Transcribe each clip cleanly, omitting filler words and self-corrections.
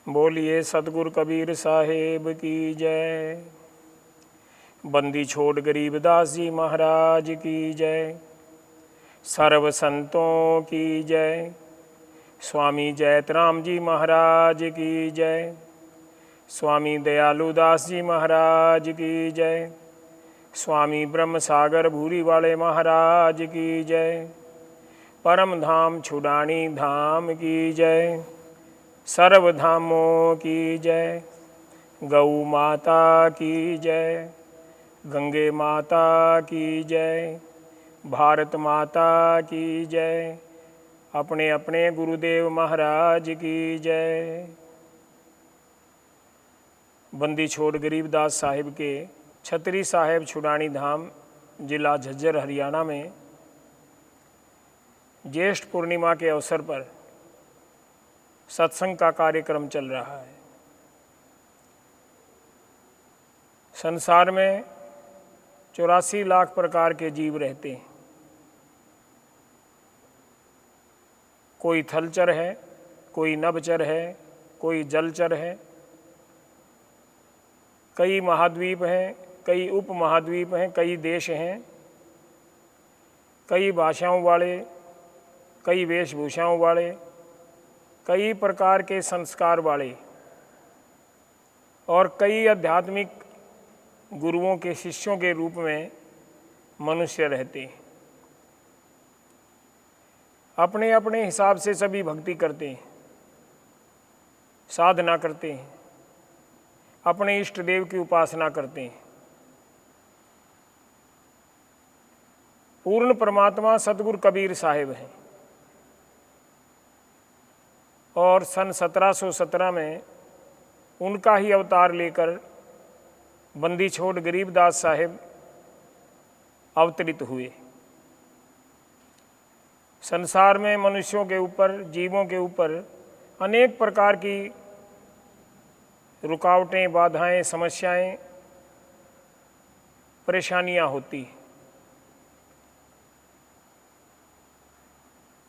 बोलिए सतगुरु कबीर साहेब की जय। बंदी छोड़ गरीबदास जी महाराज की जय। सर्व संतों की जय। स्वामी जयतराम जी महाराज की जय। स्वामी दयालुदास जी महाराज की जय। स्वामी ब्रह्म सागर भूरी वाले महाराज की जय। परम धाम छुड़ानी धाम की जय। सर्वधामों की जय। गौ माता की जय। गंगे माता की जय। भारत माता की जय। अपने अपने गुरुदेव महाराज की जय। बंदी छोड़ गरीबदास साहिब के छतरी साहेब छुड़ानी धाम जिला झज्जर हरियाणा में ज्येष्ठ पूर्णिमा के अवसर पर सत्संग का कार्यक्रम चल रहा है। संसार में 84 लाख प्रकार के जीव रहते हैं। कोई थलचर है, कोई नभचर है, कोई जलचर है। कई महाद्वीप हैं, कई उपमहाद्वीप हैं, कई देश हैं, कई भाषाओं वाले, कई वेशभूषाओं वाले, कई प्रकार के संस्कार वाले और कई आध्यात्मिक गुरुओं के शिष्यों के रूप में मनुष्य रहते हैं। अपने अपने हिसाब से सभी भक्ति करते हैं, साधना करते हैं, अपने इष्ट देव की उपासना करते हैं। पूर्ण परमात्मा सतगुरु कबीर साहिब हैं और सन 1717 में उनका ही अवतार लेकर बंदी छोड़ गरीबदास साहिब अवतरित हुए। संसार में मनुष्यों के ऊपर, जीवों के ऊपर अनेक प्रकार की रुकावटें, बाधाएं, समस्याएं, परेशानियां होती।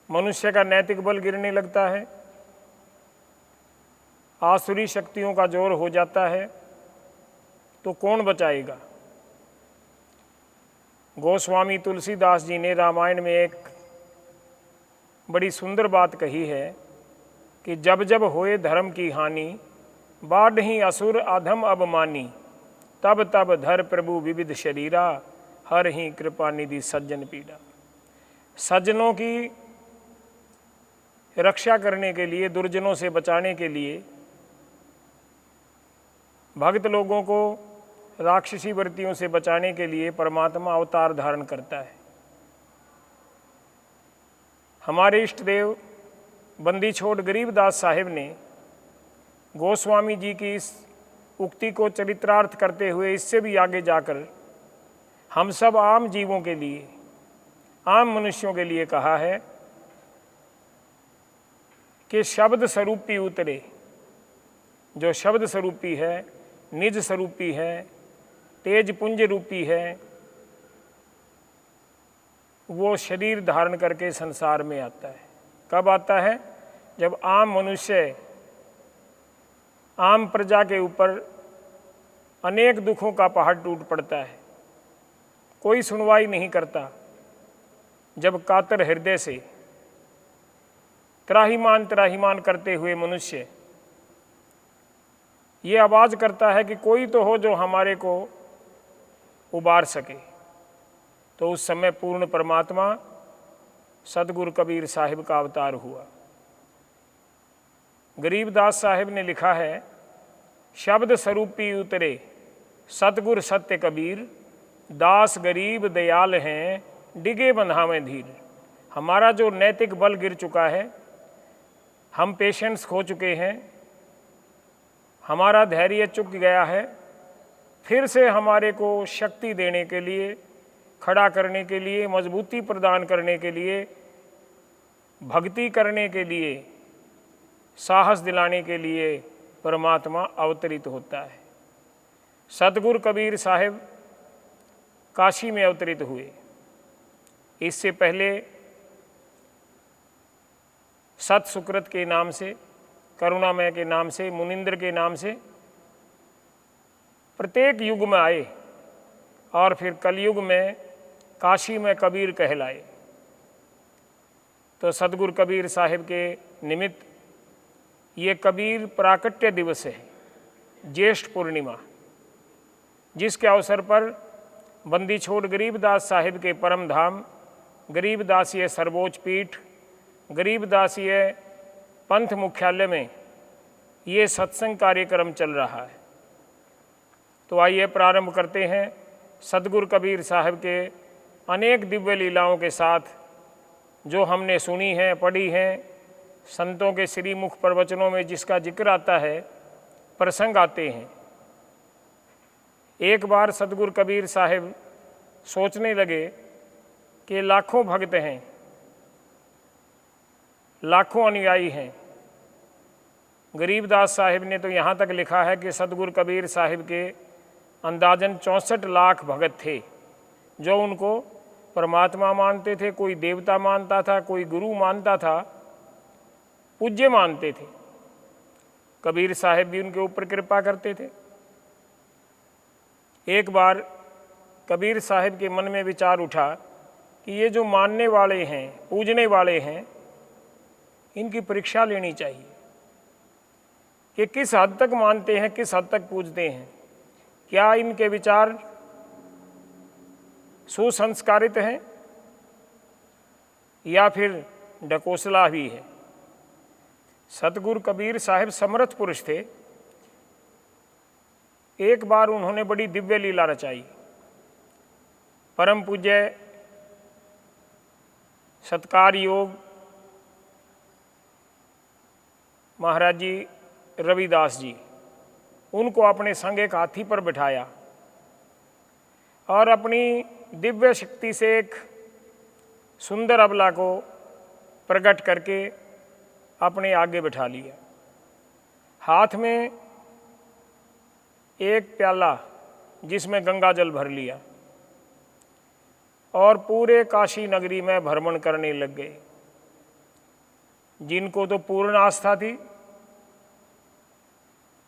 मनुष्य का नैतिक बल गिरने लगता है, आसुरी शक्तियों का जोर हो जाता है, तो कौन बचाएगा। गोस्वामी तुलसीदास जी ने रामायण में एक बड़ी सुंदर बात कही है कि जब जब होए धर्म की हानि, बाढ़हि असुर अधम अबमानी, तब तब धर प्रभु विविध शरीरा, हर ही कृपा निधि सज्जन पीड़ा। सज्जनों की रक्षा करने के लिए, दुर्जनों से बचाने के लिए, भक्त लोगों को राक्षसी वृत्तियों से बचाने के लिए परमात्मा अवतार धारण करता है। हमारे इष्ट देव बंदी छोड़ गरीबदास साहिब ने गोस्वामी जी की इस उक्ति को चरित्रार्थ करते हुए इससे भी आगे जाकर हम सब आम जीवों के लिए, आम मनुष्यों के लिए कहा है कि शब्द स्वरूपी उतरे। जो शब्द स्वरूपी है, निज स्वरूपी है, तेज पुंज रूपी है, वो शरीर धारण करके संसार में आता है। कब आता है? जब आम मनुष्य, आम प्रजा के ऊपर अनेक दुखों का पहाड़ टूट पड़ता है, कोई सुनवाई नहीं करता। जब कातर हृदय से त्राहिमाम त्राहिमाम करते हुए मनुष्य ये आवाज़ करता है कि कोई तो हो जो हमारे को उबार सके, तो उस समय पूर्ण परमात्मा सतगुरु कबीर साहिब का अवतार हुआ। गरीबदास साहिब ने लिखा है, शब्द स्वरूपी उतरे सतगुर सत्य कबीर, दास गरीब दयाल हैं डिगे बंधावें धीर। हमारा जो नैतिक बल गिर चुका है, हम पेशेंस खो चुके हैं, हमारा धैर्य चुक गया है, फिर से हमारे को शक्ति देने के लिए, खड़ा करने के लिए, मजबूती प्रदान करने के लिए, भक्ति करने के लिए, साहस दिलाने के लिए परमात्मा अवतरित होता है। सतगुरु कबीर साहिब काशी में अवतरित हुए। इससे पहले सत सुकृत के नाम से करुणामय के नाम से, मुनिंद्र के नाम से प्रत्येक युग में आए और फिर कलयुग में काशी में कबीर कहलाए। तो सतगुरु कबीर साहिब के निमित्त ये कबीर प्राकट्य दिवस है, ज्येष्ठ पूर्णिमा, जिसके अवसर पर बंदी छोड़ गरीबदास साहिब के परम धाम गरीबदासीय सर्वोच्च पीठ गरीबदासीय पंथ मुख्यालय में ये सत्संग कार्यक्रम चल रहा है। तो आइए प्रारंभ करते हैं सतगुरु कबीर साहब के अनेक दिव्य लीलाओं के साथ, जो हमने सुनी हैं, पढ़ी हैं। संतों के श्रीमुख प्रवचनों में जिसका जिक्र आता है, प्रसंग आते हैं। एक बार सतगुरु कबीर साहब सोचने लगे कि लाखों भक्त हैं, लाखों अनुयायी हैं। गरीबदास साहिब ने तो यहाँ तक लिखा है कि सतगुरु कबीर साहिब के अंदाजन 64 लाख भगत थे, जो उनको परमात्मा मानते थे, कोई देवता मानता था, कोई गुरु मानता था, पूज्य मानते थे। कबीर साहिब भी उनके ऊपर कृपा करते थे। एक बार कबीर साहिब के मन में विचार उठा कि ये जो मानने वाले हैं, पूजने वाले हैं, इनकी परीक्षा लेनी चाहिए कि किस हद तक मानते हैं, किस हद तक पूजते हैं। क्या इनके विचार सुसंस्कारित हैं या फिर ढकोसला भी है। सतगुरु कबीर साहिब समर्थ पुरुष थे। एक बार उन्होंने बड़ी दिव्य लीला रचाई। परम पूज्य सत्कार योग महाराज जी रविदास जी, उनको अपने संग एक हाथी पर बिठाया और अपनी दिव्य शक्ति से एक सुंदर अबला को प्रकट करके अपने आगे बिठा लिया। हाथ में एक प्याला जिसमें गंगा जल भर लिया और पूरे काशी नगरी में भ्रमण करने लग गए। जिनको तो पूर्ण आस्था थी,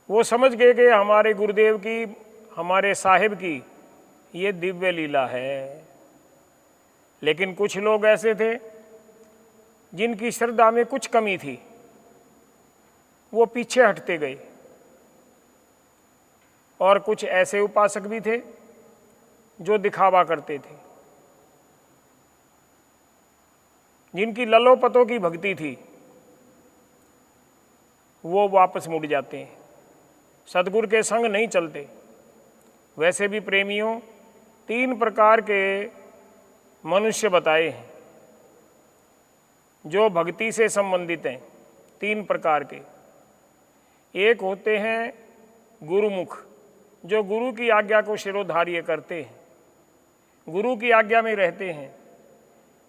वो समझ गए कि हमारे गुरुदेव की, हमारे साहिब की ये दिव्य लीला है। लेकिन कुछ लोग ऐसे थे जिनकी श्रद्धा में कुछ कमी थी, वो पीछे हटते गए। और कुछ ऐसे उपासक भी थे जो दिखावा करते थे, जिनकी ललोपतों की भक्ति थी, वो वापस मुड़ जाते हैं, सतगुरु के संग नहीं चलते। वैसे भी प्रेमियों 3 प्रकार के मनुष्य बताए हैं जो भक्ति से संबंधित हैं। 3 प्रकार के। एक होते हैं गुरुमुख, जो गुरु की आज्ञा को शिरोधार्य करते हैं, गुरु की आज्ञा में रहते हैं,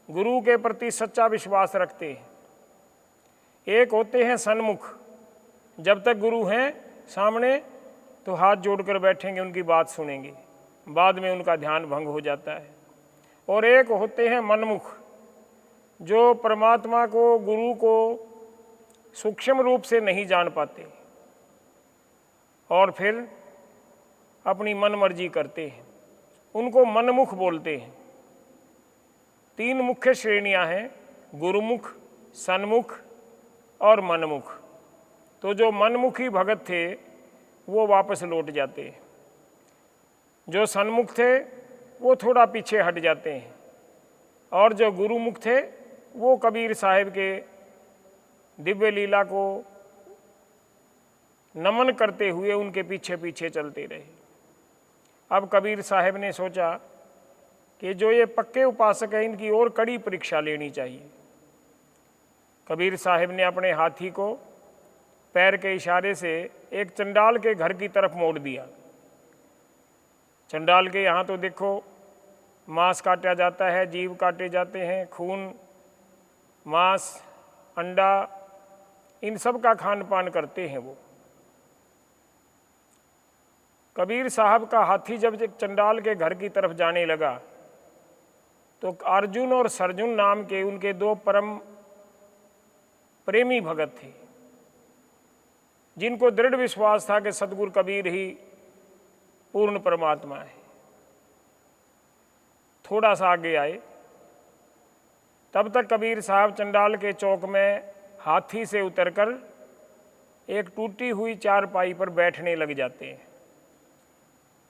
गुरु के प्रति सच्चा विश्वास रखते हैं। एक होते हैं सन्मुख, जब तक गुरु हैं सामने तो हाथ जोड़कर बैठेंगे, उनकी बात सुनेंगे, बाद में उनका ध्यान भंग हो जाता है। और एक होते हैं मनमुख, जो परमात्मा को, गुरु को सूक्ष्म रूप से नहीं जान पाते और फिर अपनी मनमर्जी करते हैं, उनको मनमुख बोलते हैं। 3 मुख्य श्रेणियां हैं, गुरुमुख, सन्मुख और मनमुख। तो जो मनमुखी भगत थे वो वापस लौट जाते हैं, जो सन्मुख थे वो थोड़ा पीछे हट जाते हैं, और जो गुरुमुख थे वो कबीर साहिब के दिव्य लीला को नमन करते हुए उनके पीछे पीछे चलते रहे। अब कबीर साहिब ने सोचा कि जो ये पक्के उपासक हैं, इनकी और कड़ी परीक्षा लेनी चाहिए। कबीर साहिब ने अपने हाथी को पैर के इशारे से एक चंडाल के घर की तरफ मोड़ दिया। चंडाल के यहाँ तो देखो मांस काटा जाता है, जीव काटे जाते हैं, खून, मांस, अंडा, इन सब का खान पान करते हैं वो। कबीर साहब का हाथी जब चंडाल के घर की तरफ जाने लगा तो अर्जुन और सरजुन नाम के उनके 2 परम प्रेमी भगत थे। जिनको दृढ़ विश्वास था कि सतगुरु कबीर ही पूर्ण परमात्मा है। थोड़ा सा आगे आए, तब तक कबीर साहब चंडाल के चौक में हाथी से उतरकर एक टूटी हुई चारपाई पर बैठने लग जाते हैं।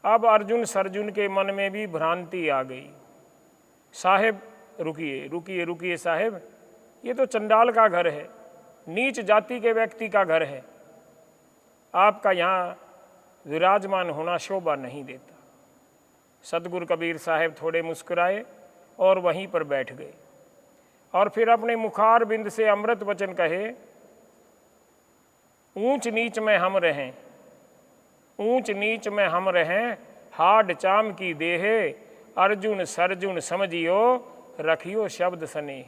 अब अर्जुन सरजुन के मन में भी भ्रांति आ गई। साहेब रुकिए रुकिए रुकिए साहेब, ये तो चंडाल का घर है, नीच जाति के व्यक्ति का घर है, आपका यहाँ विराजमान होना शोभा नहीं देता। सतगुरु कबीर साहब थोड़े मुस्कुराए और वहीं पर बैठ गए और फिर अपने मुखार बिंद से अमृत वचन कहे, ऊंच नीच में हम रहें, ऊंच नीच में हम रहें, हाड चाम की देहे, अर्जुन सरजुन समझियो, रखियो शब्द स्नेह।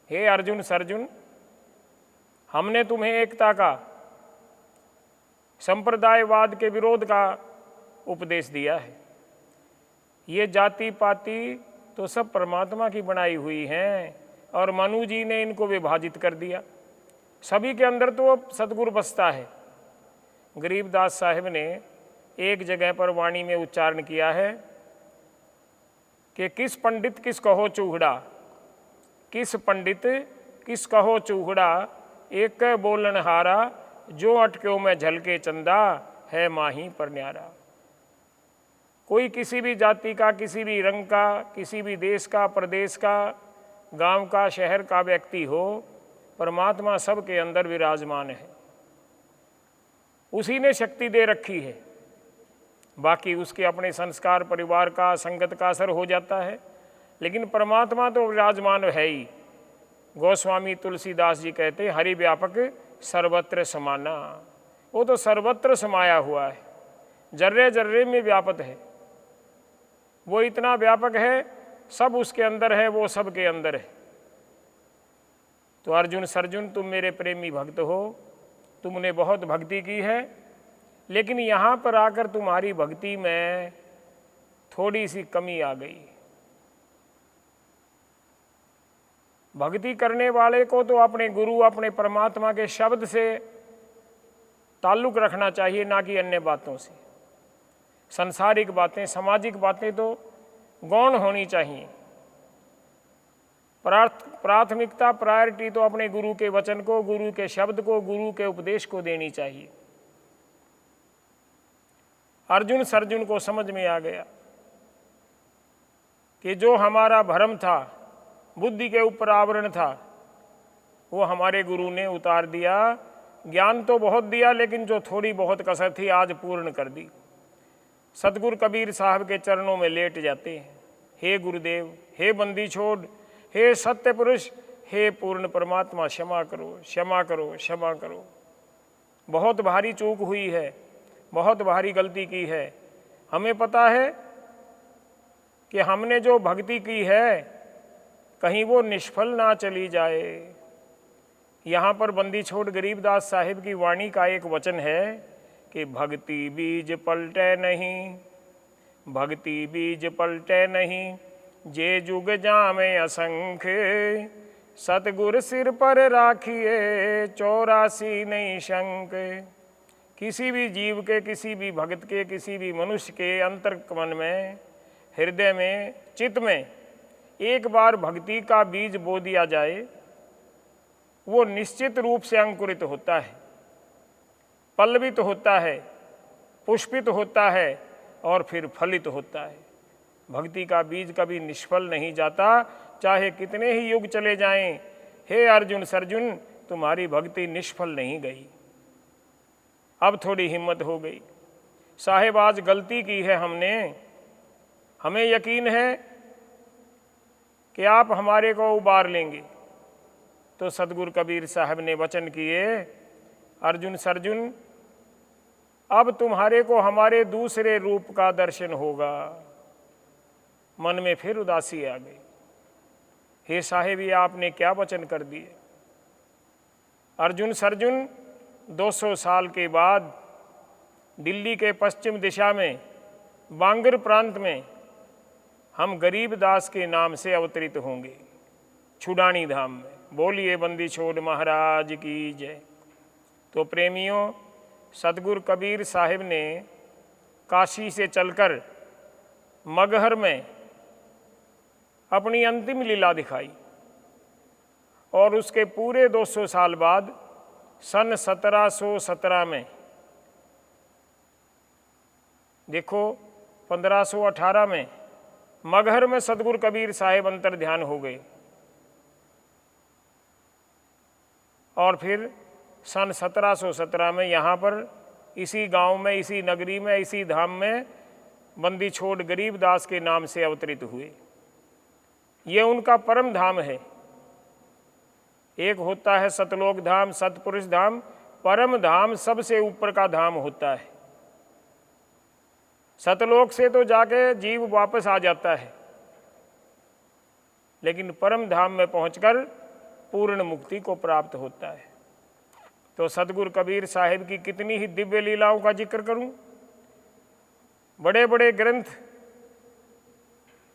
हे अर्जुन सरजुन, हमने तुम्हें एकता का, संप्रदायवाद के विरोध का उपदेश दिया है। ये जाति पाति तो सब परमात्मा की बनाई हुई हैं और मनु जी ने इनको विभाजित कर दिया। सभी के अंदर तो सतगुरु बसता है। गरीबदास साहिब ने एक जगह पर वाणी में उच्चारण किया है कि किस पंडित किस कहो चूहड़ा, किस पंडित किस कहो चूहड़ा, एक बोलन हारा, जो अटक्यों में झलके चंदा, है माही पर न्यारा। कोई किसी भी जाति का, किसी भी रंग का, किसी भी देश का, प्रदेश का, गांव का, शहर का व्यक्ति हो, परमात्मा सबके अंदर विराजमान है। उसी ने शक्ति दे रखी है। बाकी उसके अपने संस्कार, परिवार का, संगत का असर हो जाता है, लेकिन परमात्मा तो विराजमान है ही। गोस्वामी तुलसीदास जी कहते हैं, हरि व्यापक सर्वत्र समाना। वो तो सर्वत्र समाया हुआ है, जर्रे जर्रे में व्यापक है। वो इतना व्यापक है, सब उसके अंदर है, वो सब के अंदर है। तो अर्जुन सरजुन, तुम मेरे प्रेमी भक्त हो, तुमने बहुत भक्ति की है, लेकिन यहाँ पर आकर तुम्हारी भक्ति में थोड़ी सी कमी आ गई। भक्ति करने वाले को तो अपने गुरु, अपने परमात्मा के शब्द से ताल्लुक रखना चाहिए, ना कि अन्य बातों से। सांसारिक बातें, सामाजिक बातें तो गौण होनी चाहिए। प्राथमिकता, प्रायोरिटी तो अपने गुरु के वचन को, गुरु के शब्द को, गुरु के उपदेश को देनी चाहिए। अर्जुन सरजुन को समझ में आ गया कि जो हमारा भ्रम था, बुद्धि के ऊपर आवरण था, वो हमारे गुरु ने उतार दिया। ज्ञान तो बहुत दिया, लेकिन जो थोड़ी बहुत कसर थी आज पूर्ण कर दी। सतगुरु कबीर साहब के चरणों में लेट जाते हैं। हे गुरुदेव, हे बंदी छोड़, हे सत्य पुरुष, हे पूर्ण परमात्मा, क्षमा करो, क्षमा करो, क्षमा करो। बहुत भारी चूक हुई है, बहुत भारी गलती की है। हमें पता है कि हमने जो भक्ति की है, कहीं वो निष्फल ना चली जाए। यहाँ पर बंदी छोड़ गरीबदास साहिब की वाणी का एक वचन है कि भक्ति बीज पलटे नहीं, भक्ति बीज पलटे नहीं, जे जुग जामे असंख्य, सतगुर सिर पर राखिए 84 नहीं शंक। किसी भी जीव के, किसी भी भक्त के, किसी भी मनुष्य के अंतर्मन में, हृदय में, चित्त में एक बार भक्ति का बीज बो दिया जाए, वो निश्चित रूप से अंकुरित होता है, पल्लवित होता है, पुष्पित होता है और फिर फलित होता है। भक्ति का बीज कभी निष्फल नहीं जाता, चाहे कितने ही युग चले जाएं। हे अर्जुन सरजुन, तुम्हारी भक्ति निष्फल नहीं गई। अब थोड़ी हिम्मत हो गई। साहेब, आज गलती की है हमने, हमें यकीन है कि आप हमारे को उबार लेंगे। तो सतगुरु कबीर साहब ने वचन किए, अर्जुन सरजुन, अब तुम्हारे को हमारे दूसरे रूप का दर्शन होगा। मन में फिर उदासी आ गई। हे साहेब, ये आपने क्या वचन कर दिए। अर्जुन सरजुन, 200 साल के बाद दिल्ली के पश्चिम दिशा में बांगर प्रांत में हम गरीबदास के नाम से अवतरित होंगे, छुड़ानी धाम में। बोलिए बंदी छोड़ महाराज की जय। तो प्रेमियों, सतगुरु कबीर साहिब ने काशी से चलकर मगहर में अपनी अंतिम लीला दिखाई और उसके पूरे 200 साल बाद सन 1717 में, देखो 1518 में मगहर में सतगुरु कबीर साहिब अंतर ध्यान हो गए और फिर सन 1717 में यहाँ पर इसी गांव में, इसी नगरी में, इसी धाम में बंदी छोड़ गरीबदास के नाम से अवतरित हुए। ये उनका परम धाम है। एक होता है सतलोक धाम, सतपुरुष धाम, परम धाम सबसे ऊपर का धाम होता है। सतलोक से तो जाके जीव वापस आ जाता है, लेकिन परम धाम में पहुंचकर पूर्ण मुक्ति को प्राप्त होता है। तो सतगुरु कबीर साहिब की कितनी ही दिव्य लीलाओं का जिक्र करूं। बड़े बड़े ग्रंथ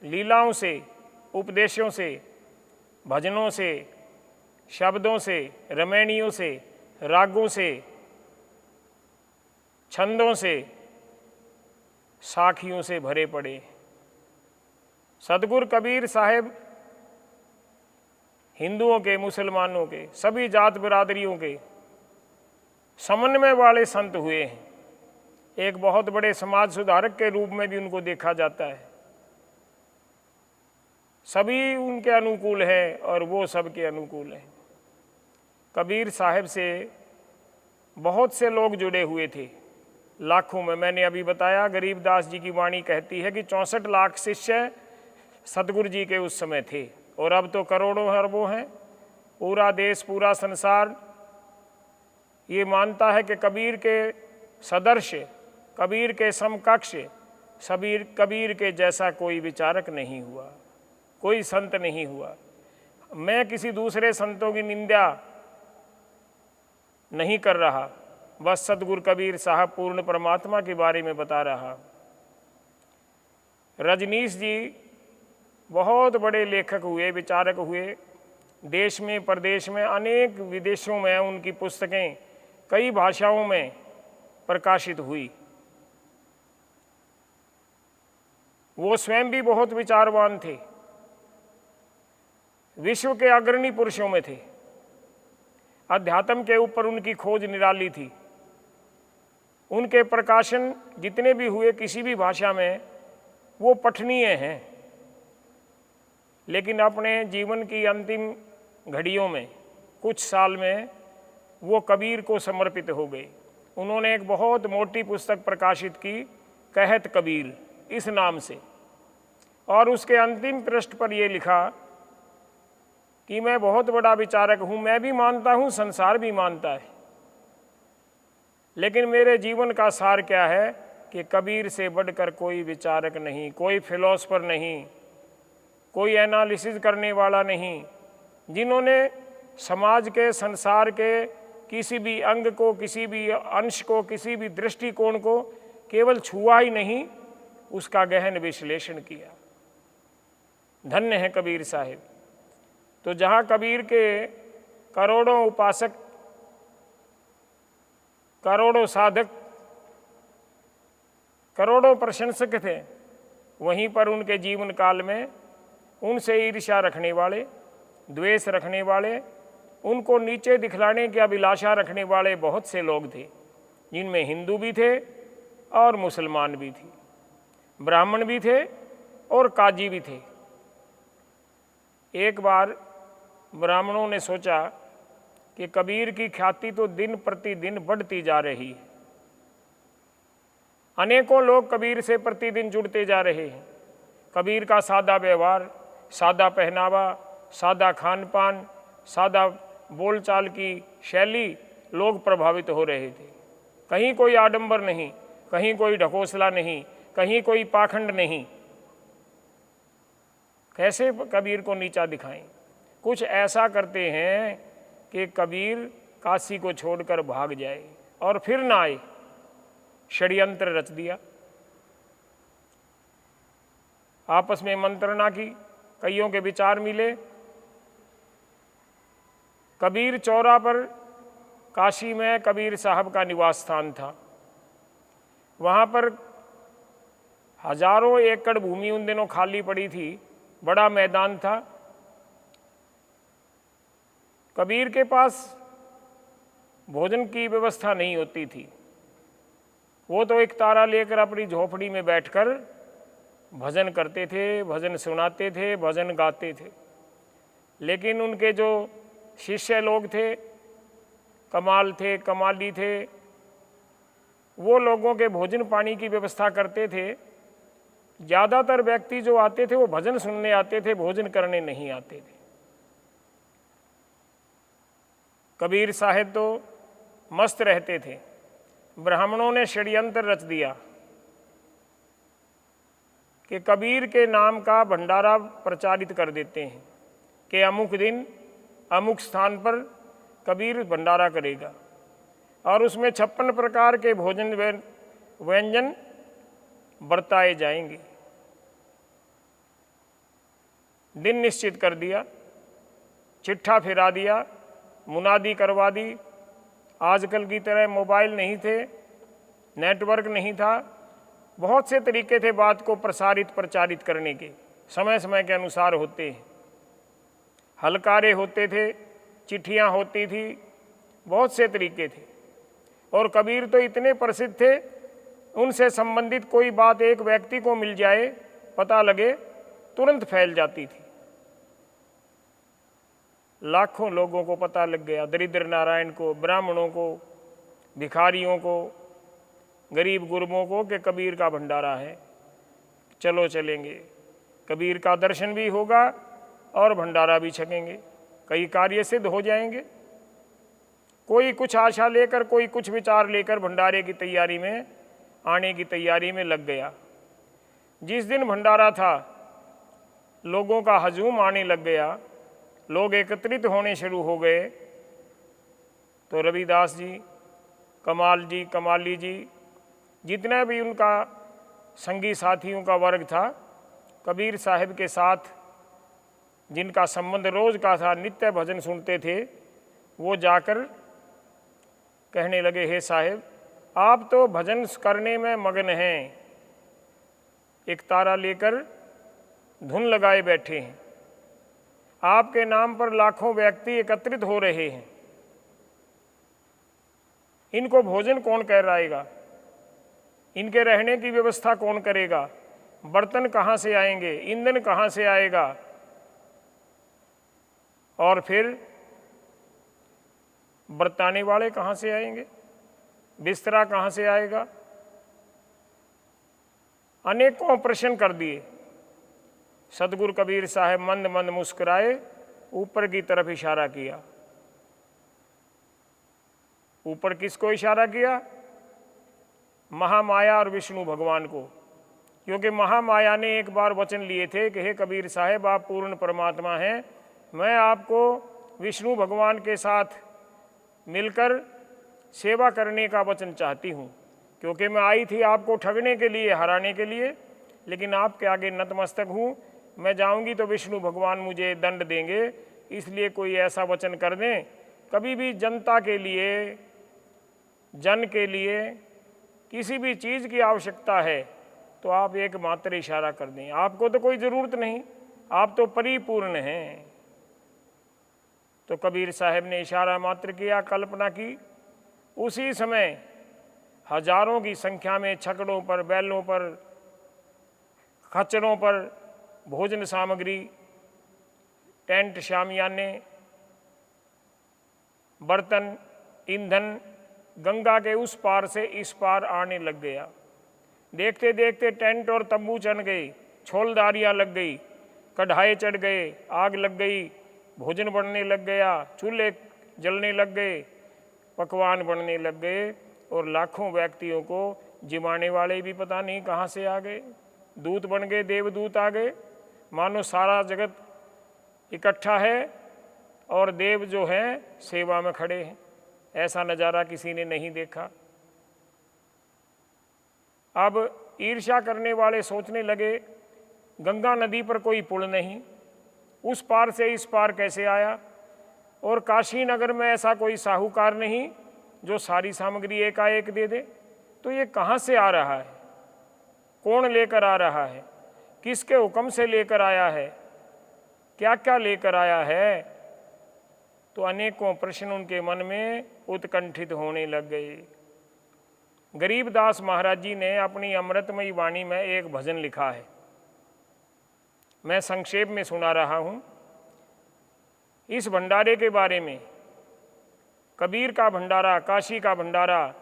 लीलाओं से, उपदेशों से, भजनों से, शब्दों से, रमैनियों से, रागों से, छंदों से, साखियों से भरे पड़े। सतगुरु कबीर साहिब हिंदुओं के, मुसलमानों के, सभी जात बिरादरियों के समन्वय वाले संत हुए हैं। एक बहुत बड़े समाज सुधारक के रूप में भी उनको देखा जाता है। सभी उनके अनुकूल हैं और वो सबके अनुकूल हैं। कबीर साहिब से बहुत से लोग जुड़े हुए थे, लाखों में। मैंने अभी बताया, गरीबदास जी की वाणी कहती है कि 64 लाख शिष्य सतगुरु जी के उस समय थे और अब तो करोड़ों अरबों हैं। पूरा देश, पूरा संसार ये मानता है कि कबीर के सदर्श, कबीर के समकक्ष, कबीर के जैसा कोई विचारक नहीं हुआ, कोई संत नहीं हुआ। मैं किसी दूसरे संतों की निंदा नहीं कर रहा, बस सतगुरु कबीर साहब पूर्ण परमात्मा के बारे में बता रहा। रजनीश जी बहुत बड़े लेखक हुए, विचारक हुए। देश में, प्रदेश में, अनेक विदेशों में उनकी पुस्तकें कई भाषाओं में प्रकाशित हुई। वो स्वयं भी बहुत विचारवान थे, विश्व के अग्रणी पुरुषों में थे। अध्यात्म के ऊपर उनकी खोज निराली थी। उनके प्रकाशन जितने भी हुए किसी भी भाषा में, वो पठनीय हैं। लेकिन अपने जीवन की अंतिम घड़ियों में, कुछ साल में, वो कबीर को समर्पित हो गए। उन्होंने एक बहुत मोटी पुस्तक प्रकाशित की, कहत कबीर, इस नाम से, और उसके अंतिम पृष्ठ पर ये लिखा कि मैं बहुत बड़ा विचारक हूँ, मैं भी मानता हूँ, संसार भी मानता है, लेकिन मेरे जीवन का सार क्या है कि कबीर से बढ़कर कोई विचारक नहीं, कोई फिलोसफर नहीं, कोई एनालिसिस करने वाला नहीं, जिन्होंने समाज के, संसार के किसी भी अंग को, किसी भी अंश को, किसी भी दृष्टिकोण को केवल छुआ ही नहीं, उसका गहन विश्लेषण किया। धन्य है कबीर साहिब। तो जहाँ कबीर के करोड़ों उपासक, करोड़ों साधक, करोड़ों प्रशंसक थे, वहीं पर उनके जीवन काल में उनसे ईर्ष्या रखने वाले, द्वेष रखने वाले, उनको नीचे दिखलाने की अभिलाषा रखने वाले बहुत से लोग थे, जिनमें हिंदू भी थे और मुसलमान भी थे, ब्राह्मण भी थे और काजी भी थे। एक बार ब्राह्मणों ने सोचा कि कबीर की ख्याति तो दिन प्रतिदिन बढ़ती जा रही है, अनेकों लोग कबीर से प्रतिदिन जुड़ते जा रहे हैं। कबीर का सादा व्यवहार, सादा पहनावा, सादा खान पान, सादा बोलचाल की शैली, लोग प्रभावित हो रहे थे। कहीं कोई आडंबर नहीं, कहीं कोई ढकोसला नहीं, कहीं कोई पाखंड नहीं। कैसे कबीर को नीचा दिखाएं? कुछ ऐसा करते हैं कि कबीर काशी को छोड़कर भाग जाए और फिर ना आए। षड्यंत्र रच दिया, आपस में मंत्रणा की, कईयों के विचार मिले। कबीर चौरा पर काशी में कबीर साहब का निवास स्थान था। वहाँ पर हजारों एकड़ भूमि उन दिनों खाली पड़ी थी, बड़ा मैदान था। कबीर के पास भोजन की व्यवस्था नहीं होती थी। वो तो एक तारा लेकर अपनी झोपड़ी में बैठकर भजन करते थे, भजन सुनाते थे, भजन गाते थे। लेकिन उनके जो शिष्य लोग थे, कमाल थे, कमाली थे, वो लोगों के भोजन पानी की व्यवस्था करते थे। ज़्यादातर व्यक्ति जो आते थे वो भजन सुनने आते थे, भोजन करने नहीं आते थे। कबीर साहब तो मस्त रहते थे। ब्राह्मणों ने षड्यंत्र रच दिया कि कबीर के नाम का भंडारा प्रचारित कर देते हैं कि अमुक दिन अमुक स्थान पर कबीर भंडारा करेगा, और उसमें 56 प्रकार के भोजन व्यंजन बरताए जाएंगे। दिन निश्चित कर दिया, चिट्ठा फिरा दिया, मुनादी करवा दी। आजकल की तरह मोबाइल नहीं थे, नेटवर्क नहीं था, बहुत से तरीके थे बात को प्रचारित करने के। समय समय के अनुसार होते हैं, हलकारे होते थे, चिट्ठियाँ होती थी, बहुत से तरीके थे। और कबीर तो इतने प्रसिद्ध थे, उनसे संबंधित कोई बात एक व्यक्ति को मिल जाए, पता लगे, तुरंत फैल जाती थी। लाखों लोगों को पता लग गया, दरिद्र नारायण को, ब्राह्मणों को, भिखारियों को, गरीब गुरबों को, कि कबीर का भंडारा है, चलो चलेंगे। कबीर का दर्शन भी होगा और भंडारा भी छकेंगे, कई कार्य सिद्ध हो जाएंगे। कोई कुछ आशा लेकर, कोई कुछ विचार लेकर भंडारे की तैयारी में, आने की तैयारी में लग गया। जिस दिन भंडारा था, लोगों का हजूम आने लग गया, लोग एकत्रित होने शुरू हो गए। तो रविदास जी, कमाल जी, कमाली जी, जितना भी उनका संगी साथियों का वर्ग था, कबीर साहब के साथ जिनका संबंध रोज का था, नित्य भजन सुनते थे, वो जाकर कहने लगे, हे साहब, आप तो भजन करने में मगन हैं, एक तारा लेकर धुन लगाए बैठे हैं, आपके नाम पर लाखों व्यक्ति एकत्रित हो रहे हैं, इनको भोजन कौन कराएगा, इनके रहने की व्यवस्था कौन करेगा, बर्तन कहाँ से आएंगे, ईंधन कहाँ से आएगा, और फिर बरताने वाले कहाँ से आएंगे, बिस्तरा कहाँ से आएगा। अनेकों प्रश्न कर दिए। सतगुरु कबीर साहब मंद मंद मुस्कुराए, ऊपर की तरफ इशारा किया। ऊपर किसको इशारा किया? महामाया और विष्णु भगवान को, क्योंकि महामाया ने एक बार वचन लिए थे कि हे कबीर साहब, आप पूर्ण परमात्मा हैं, मैं आपको विष्णु भगवान के साथ मिलकर सेवा करने का वचन चाहती हूँ, क्योंकि मैं आई थी आपको ठगने के लिए, हराने के लिए, लेकिन आपके आगे नतमस्तक हूँ। मैं जाऊँगी तो विष्णु भगवान मुझे दंड देंगे, इसलिए कोई ऐसा वचन कर दें। कभी भी जनता के लिए, जन के लिए किसी भी चीज़ की आवश्यकता है तो आप एक मात्र इशारा कर दें, आपको तो कोई ज़रूरत नहीं, आप तो परिपूर्ण हैं। तो कबीर साहब ने इशारा मात्र किया, कल्पना की। उसी समय हजारों की संख्या में छकड़ों पर, बैलों पर, खच्चरों पर भोजन सामग्री, टेंट, शामियाने, बर्तन, ईंधन गंगा के उस पार से इस पार आने लग गया। देखते देखते टेंट और तंबू चढ़ गए, छोलदारियाँ लग गई, कढ़ाए चढ़ गए, आग लग गई, भोजन बनने लग गया, चूल्हे जलने लग गए, पकवान बनने लग गए, और लाखों व्यक्तियों को जिमाने वाले भी पता नहीं कहाँ से आ गए, दूत बन गए, देवदूत आ गए, मानो सारा जगत इकट्ठा है और देव जो हैं सेवा में खड़े हैं। ऐसा नज़ारा किसी ने नहीं देखा। अब ईर्ष्या करने वाले सोचने लगे, गंगा नदी पर कोई पुल नहीं, उस पार से इस पार कैसे आया, और काशी नगर में ऐसा कोई साहूकार नहीं जो सारी सामग्री एकाएक दे दे। तो ये कहाँ से आ रहा है, कौन लेकर आ रहा है, किसके हुक्म से लेकर आया है, क्या क्या लेकर आया है? तो अनेकों प्रश्न उनके मन में उत्कंठित होने लग गए। गरीबदास महाराज जी ने अपनी अमृतमयी वाणी में एक भजन लिखा है, मैं संक्षेप में सुना रहा हूँ। इस भंडारे के बारे में, कबीर का भंडारा, काशी का भंडारा,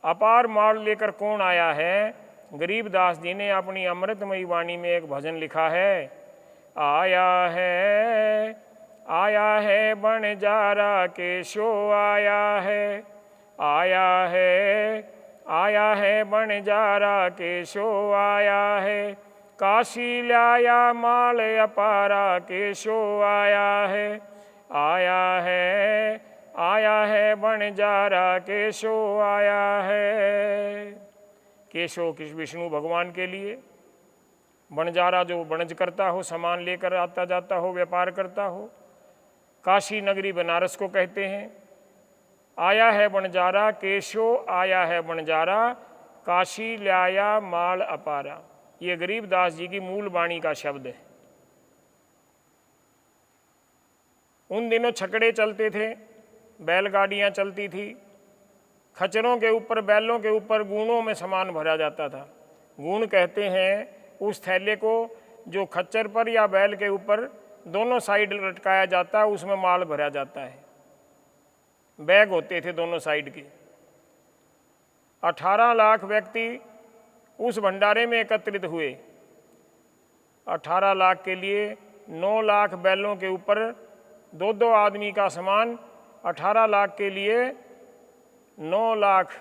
अपार माल लेकर कौन आया है? गरीबदास जी ने अपनी अमृतमयी वाणी में एक भजन लिखा है। आया है बंजारा केशो आया है बंजारा केशो आया है, काशी लाया माल अपारा केशो आया है बंजारा केशो आया है। केशो किस विष्णु भगवान के लिए, बंजारा जो वणज करता हो, सामान लेकर आता जाता हो, व्यापार करता हो। काशी नगरी बनारस को कहते हैं। आया है बंजारा केशो आया है बंजारा, काशी लाया माल अपारा। ये गरीबदास जी की मूल वाणी का शब्द है। उन दिनों छकड़े चलते थे, बैलगाड़ियाँ चलती थी, खच्चरों के ऊपर, बैलों के ऊपर गुणों में सामान भरा जाता था। गुण कहते हैं उस थैले को जो खच्चर पर या बैल के ऊपर दोनों साइड लटकाया जाता है, उसमें माल भरा जाता है। बैग होते थे दोनों साइड के। 18 लाख व्यक्ति उस भंडारे में एकत्रित हुए। 18 लाख के लिए 9 लाख बैलों के ऊपर 2-2 आदमी का सामान, 18 लाख के लिए 9 लाख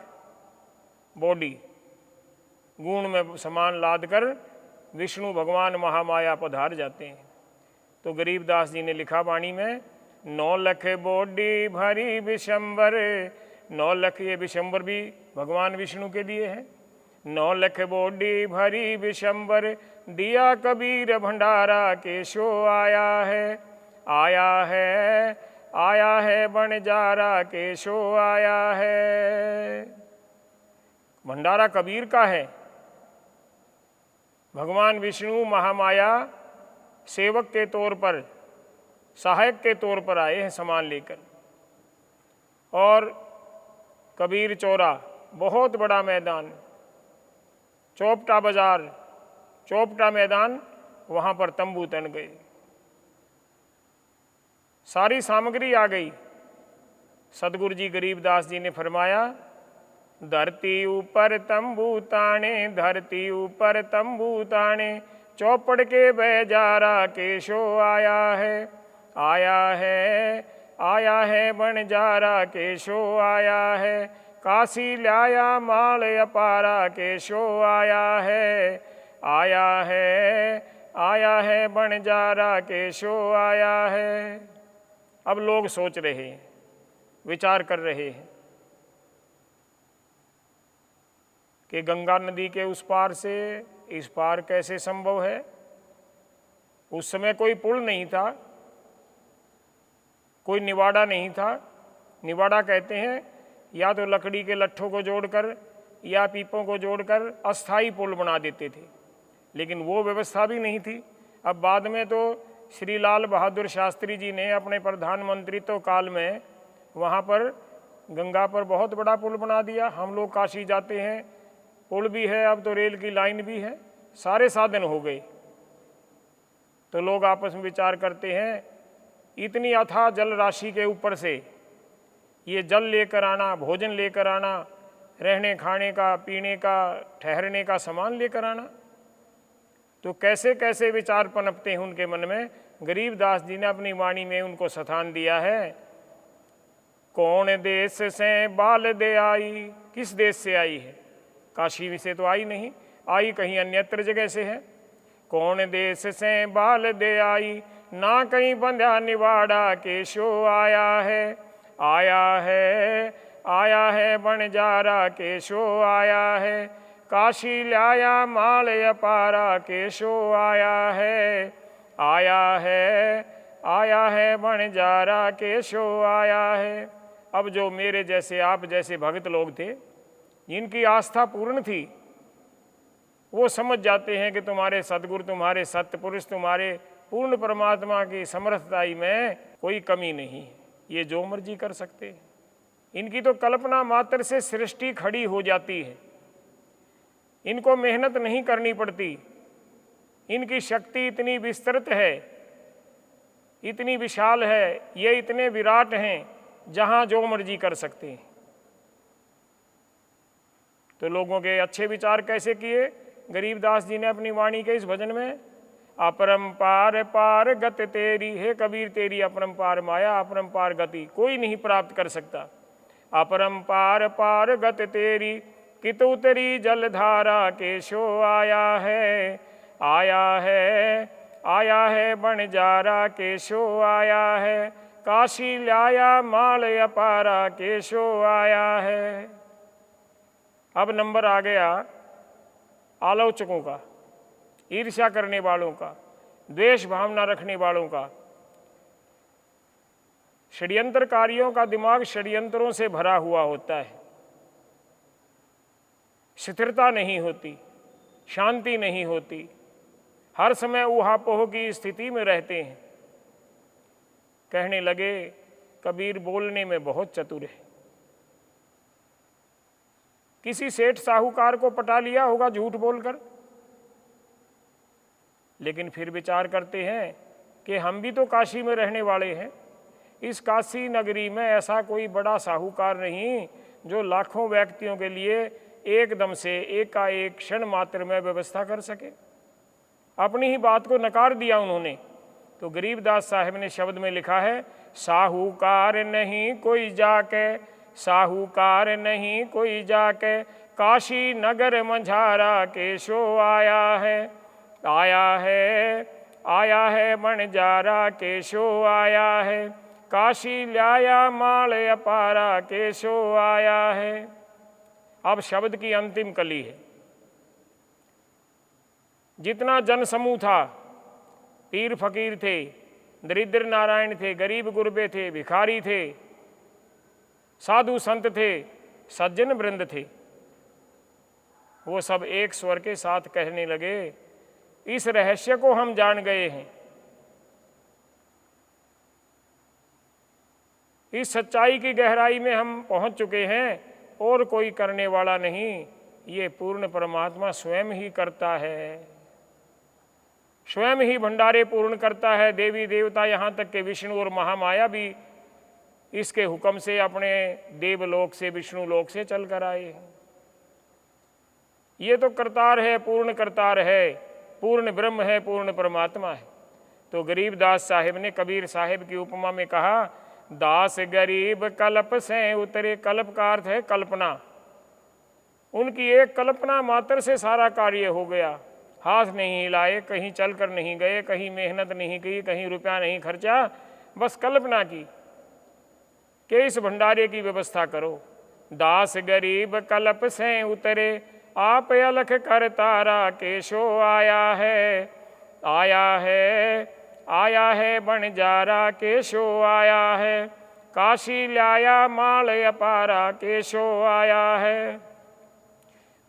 बॉडी गुण में सामान लाद कर विष्णु भगवान महामाया पधार जाते हैं। तो गरीबदास जी ने लिखा वाणी में, 9 लाख बॉडी भरी विशंबर, 9 लाख, ये विशंबर भी भगवान विष्णु के लिए है। 9 लाख बॉडी भरी विशंबर, दिया कबीर भंडारा केशो आया है बंजारा केशो आया है। भंडारा कबीर का है। भगवान विष्णु महामाया सेवक के तौर पर, सहायक के तौर पर आए हैं सामान लेकर। और कबीर चौरा बहुत बड़ा मैदान, चौपटा बाजार, चौपटा मैदान, वहाँ पर तंबू तन गए, सारी सामग्री आ गई। सदगुरु जी गरीबदास जी ने फरमाया, धरती ऊपर तंबू ताने, धरती ऊपर तंबू ताने, चौपड़ के बेजारा केशो आया है बंजारा केशो आया है, काशी लाया माल अपारा केशो आया है बंजारा केशो आया है। अब लोग सोच रहे हैं, विचार कर रहे हैं कि गंगा नदी के उस पार से इस पार कैसे संभव है। उस समय कोई पुल नहीं था, कोई निवाड़ा नहीं था। निवाड़ा कहते हैं या तो लकड़ी के लट्ठों को जोड़कर या पीपों को जोड़कर अस्थाई पुल बना देते थे, लेकिन वो व्यवस्था भी नहीं थी। अब बाद में तो श्री लाल बहादुर शास्त्री जी ने अपने प्रधानमंत्रित्व काल में वहाँ पर गंगा पर बहुत बड़ा पुल बना दिया। हम लोग काशी जाते हैं, पुल भी है, अब तो रेल की लाइन भी है, सारे साधन हो गए। तो लोग आपस में विचार करते हैं, इतनी अथाह जल राशि के ऊपर से ये जल लेकर आना, भोजन लेकर आना, रहने खाने का, पीने का, ठहरने का सामान लेकर आना, तो कैसे कैसे विचार पनपते हैं उनके मन में। गरीबदास जी ने अपनी वाणी में उनको स्थान दिया है। कौन देश से बाल दे आई, किस देश से आई है? काशी से तो आई नहीं, आई कहीं अन्यत्र जगह से है। कौन देश से बाल दे आई, ना कहीं बंध्या निवाड़ा केशो आया है बंजारा केशो आया है, काशी लाया माल अपारा केशो आया है बंजारा केशो आया है। अब जो मेरे जैसे आप जैसे भक्त लोग थे, जिनकी आस्था पूर्ण थी, वो समझ जाते हैं कि तुम्हारे सद्गुरु, तुम्हारे सत्य पुरुष, तुम्हारे पूर्ण परमात्मा की समर्थताई में कोई कमी नहीं है, ये जो मर्जी कर सकते हैं। इनकी तो कल्पना मात्र से सृष्टि खड़ी हो जाती है, इनको मेहनत नहीं करनी पड़ती। इनकी शक्ति इतनी विस्तृत है, इतनी विशाल है, ये इतने विराट हैं, जहाँ जो मर्जी कर सकते हैं। तो लोगों के अच्छे विचार कैसे किए गरीबदास जी ने अपनी वाणी के इस भजन में। अपरंपार पार गत तेरी, हे कबीर तेरी अपरंपार माया, अपरंपार गति कोई नहीं प्राप्त कर सकता। अपरंपार पार गत तेरी, कित उतरी जलधारा केशो आया है, आया है, आया है बणजारा केशो आया है, काशी लाया माल अपारा केशो आया है। अब नंबर आ गया आलोचकों का, ईर्ष्या करने वालों का, द्वेष भावना रखने वालों का। षड्यंत्रकारियों का दिमाग षड्यंत्रों से भरा हुआ होता है, स्थिरता नहीं होती, शांति नहीं होती, हर समय ऊहापोह की स्थिति में रहते हैं। कहने लगे कबीर बोलने में बहुत चतुर है। किसी सेठ साहूकार को पटा लिया होगा झूठ बोलकर, लेकिन फिर विचार करते हैं कि हम भी तो काशी में रहने वाले हैं। इस काशी नगरी में ऐसा कोई बड़ा साहूकार नहीं जो लाखों व्यक्तियों के लिए एकदम से एकाएक क्षण मात्र में व्यवस्था कर सके। अपनी ही बात को नकार दिया उन्होंने। तो गरीबदास साहब ने शब्द में लिखा है, साहूकार नहीं कोई जाके, साहूकार नहीं कोई जाके, काशी नगर मंझारा केशो आया है, आया है, आया है बणजारा केशो आया है, काशी लाया माल अपारा केशो आया है। अब शब्द की अंतिम कली है। जितना जन समूह था, पीर फकीर थे, दरिद्र नारायण थे, गरीब गुरबे थे, भिखारी थे, साधु संत थे, सज्जन वृंद थे, वो सब एक स्वर के साथ कहने लगे, इस रहस्य को हम जान गए हैं, इस सच्चाई की गहराई में हम पहुंच चुके हैं, और कोई करने वाला नहीं, ये पूर्ण परमात्मा स्वयं ही करता है, स्वयं ही भंडारे पूर्ण करता है। देवी देवता यहाँ तक के विष्णु और महामाया भी इसके हुक्म से अपने देवलोक से, विष्णु लोक से चल कर आए हैं। ये तो करतार है, पूर्ण करतार है, पूर्ण ब्रह्म है, पूर्ण परमात्मा है। तो गरीबदास साहिब ने कबीर साहिब की उपमा में कहा, दास गरीब कल्प से उतरे। कल्प का अर्थ है कल्पना। उनकी एक कल्पना मात्र से सारा कार्य हो गया। हाथ नहीं हिलाए, कहीं चल कर नहीं गए, कहीं मेहनत नहीं की, कहीं रुपया नहीं खर्चा, बस कल्पना की कि इस भंडारे की व्यवस्था करो। दास गरीब कल्प से उतरे, आप अलख कर तारा केशो आया है, आया है, आया है बणजारा केशो आया है, काशी लाया माल अपारा केशो आया है।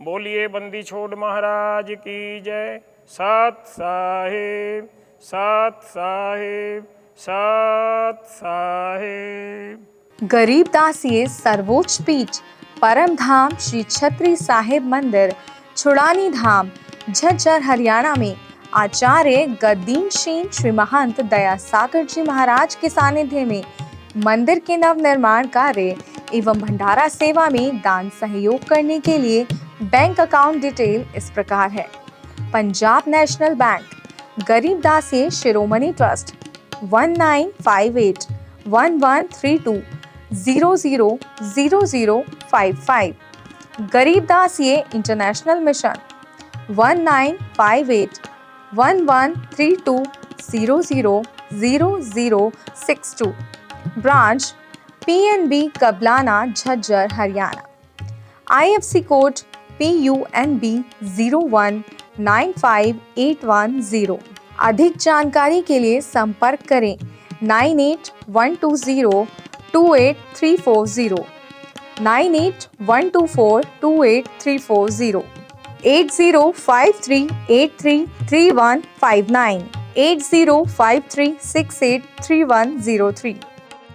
बोलिए बंदी छोड़ महाराज की जय। सत साहिब, सत साहिब, सत साहिब। गरीबदास ये सर्वोच्च पीठ परम धाम श्री छत्री साहिब मंदिर, छुड़ानी धाम, झज्जर, हरियाणा में आचार्य गद्दीन शेन श्री महंत दया सागर जी महाराज के सानिध्य में मंदिर के नव निर्माण कार्य एवं भंडारा सेवा में दान सहयोग करने के लिए बैंक अकाउंट डिटेल इस प्रकार है। पंजाब नेशनल बैंक, गरीबदास ये शिरोमणि ट्रस्ट 19581132000055। गरीबदास ये international mission 19581132000062। Branch PNB Kablana, Jhajjar, Haryana. IFC code PUNB 0195810। अधिक जानकारी के लिए संपर्क करें 981202 28340, 9812428340, 8053833159, 8053683103.